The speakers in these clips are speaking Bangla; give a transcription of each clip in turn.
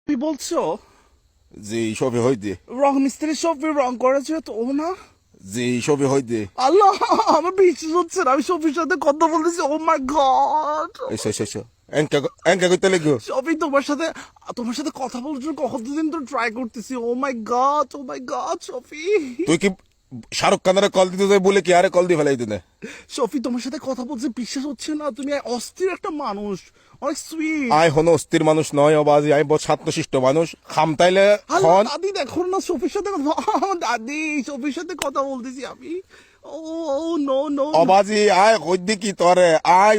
তুমি বলছো যে সবে হইতে রং মিস্ত্রি সফি রং করেছে তো ও না? যে সবে হইতে আল্লাহ, আমার বিশ্বাস হচ্ছে না, আমি সফির সাথে কথা বলতেছি। ও মাই গড, এসো এসো এসো এঙ্কা এঙ্কা কইতে লাগো সফি তোমার সাথে কথা বলার জন্য কতদিন তো ট্রাই করতেছি। ও মাই গড, ও মাই গড সফি। তুই কি শাহরুখ খানের কল দিতে যাই বলে কি আরে কল দিয়ে ফেলাই দিনে সফি তোমার সাথে কথা বলতে বিশ্বাস হচ্ছে না, তুমি অস্থির একটা মানুষ, অনেক সুইট। আই হনো অস্থির মানুষ নয় অবাজি আই বহুত শান্তশিষ্ট মানুষ খামতাইলে খন দাদি দেখো না সফির সাথে দাদি সফির সাথে কথা বলতেছি আমি। ও নো নো অবাজি আই কইদি কি তরে আই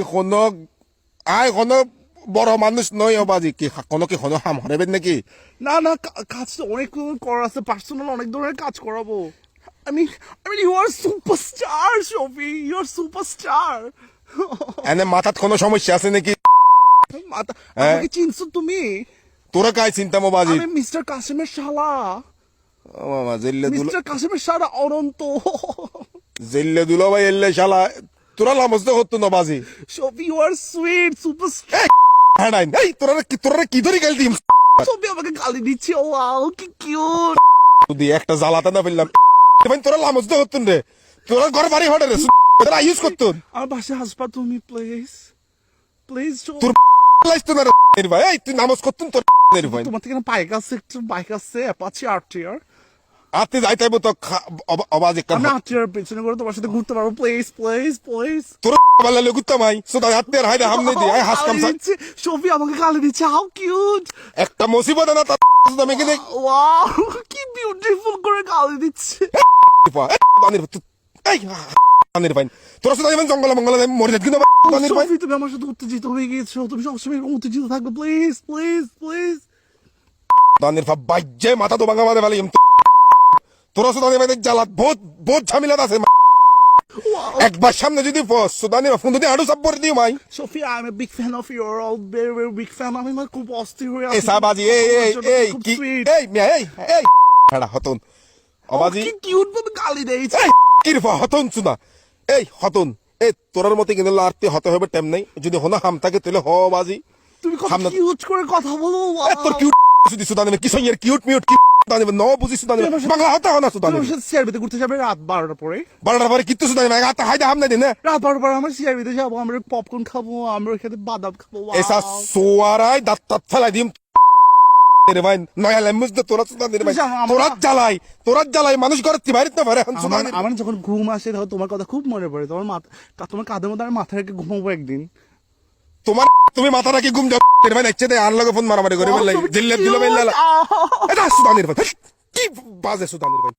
হনো বড় মানুষ নয় অবাজি কি কোনো কি হনো হাম হরেবেন নাকি না না, কাজ তো অনেক করার আছে, পার্সোনাল অনেক ধরনের কাজ করাবো। I mean you are superstar Shofi, you are superstar. এনে মাথাত কোনো সমস্যা আছে নাকি আমাকে চিনছো তুমি? তোরা কাই চিন্তা অবাজি আমি মিস্টার কাসিমের শালা, ও মামা জেল্লে দুলো মিস্টার কাসিমের শালা অনন্ত। জেল্লে দুলো ভাই এল্লে শালা তোরা লামজতে হতো না বাজি Shofi, you are sweet superstar. হ্যাঁ নাই এই তোরা কি ধরে গেল দিম Shofi আমাকে গালি দিচ্ছে, ওয়াও কি কিউট। তুই একটা জ্বালাতে না ফেললাম ভাই তোরা লামজতে হতো রে তোরা ঘর বাড়ি হটে রে তোরা ইউজ করতুন আমার বাসায় আসবা তুমি প্লিজ প্লিজ। তোর লাইস্তো না রে ভাই এই তুই নামাজ করতুন তোর ভাই তোমার থেকে বাইক আছে, একটু বাইক আছে অ্যাপাচি আরটিআর। আতে যাইতাইবো তো আওয়াজ একটা আমি আরটিআর পেছনে করে তোমার সাথে ঘুরতে পারবো, প্লিজ প্লিজ প্লিজ। তোর বালা লগুত্তা মাই সোদা হাতে আর হাইদা হামনে দি আই হাস কাম সফি আমাকে গালি দিচ্ছে, হাউ কিউট। একটা মুসিবত না তার আমি কি দেখ ওয়াও কি বিউটিফুল করে গালি দিচ্ছে। দানির এই দানির ভাই তোরা সোদা ইমান জঙ্গল মঙ্গল মরে যাত কিন্তু দানির ভাই সফি তুমি আমার সাথে উত্তেজিত হয়ে গিয়েছো, তুমি সবসময় এরকম উত্তেজিত থাকবে, প্লিজ প্লিজ প্লিজ। দানির ভাই বাইজে মাথা তো ভাঙা মানে ফেলি তোরা সোদা ভাই জ্বালাত বহুত ঝামেলা আছে একবার সামনে যদি ফস সুদানি ফোন যদি আড়ু সাব্বর দিও মাই সফি I am a big fan of your, all very very big fan. আমি মানে খুব অস্থির হয়ে এই সাবাজি এই খুব কি সুইট। এই মিয়া এই হেডা হতন অবাজি কি কিউট ভাবে গালি দেইছে। এই কিরফা হতন সুদা এই হতন এই তোরার মতে কিন্তু আরতে হত হবে টাইম নাই যদি হনা হাম থাকে তাহলে হ বাজি তুমি কত সামনে কিউট করে কথা বলো। তোর কিউট সুদি সুদানি কি সইয়ের কিউট মিউট কি সুদানি ন বুঝি সুদানি বাংলা হতা হনা সুদানি তোমার সাথে সিআরবিতে ঘুরতে যাবে রাত 12টার পরে। বারোটার পরে কিত্তু সুদানি মাই গাতা হাইদা হাম নাই দিনে রাত 12টার পরে আমরা সিআরবিতে যাবো, আমরা পপকর্ন খাবো, আমরা ওখানে বাদাম খাবো। এসা সোয়ারাই দাঁত ফেলাই দিম রে ভাই নয়া লেমুজ দে তোরা সুদানি রে ভাই তোরা জ্বালাই মানুষ ঘরে বাইরে না পারে এখন সুদানি আমার যখন ঘুম আসে তখন তোমার কথা খুব মনে পড়ে। তোমার কাঁধের মধ্যে আমি মাথা রেখে ঘুমাবো একদিন। তুমি মাথা রাখি ঘুম যাও ভাই নেচে দে আর লগে ফোন মারামারি করে বললাই জিল্লে দিল বেল্লা এটা সুদানির ভাই কি বাজে সুদানির ভাই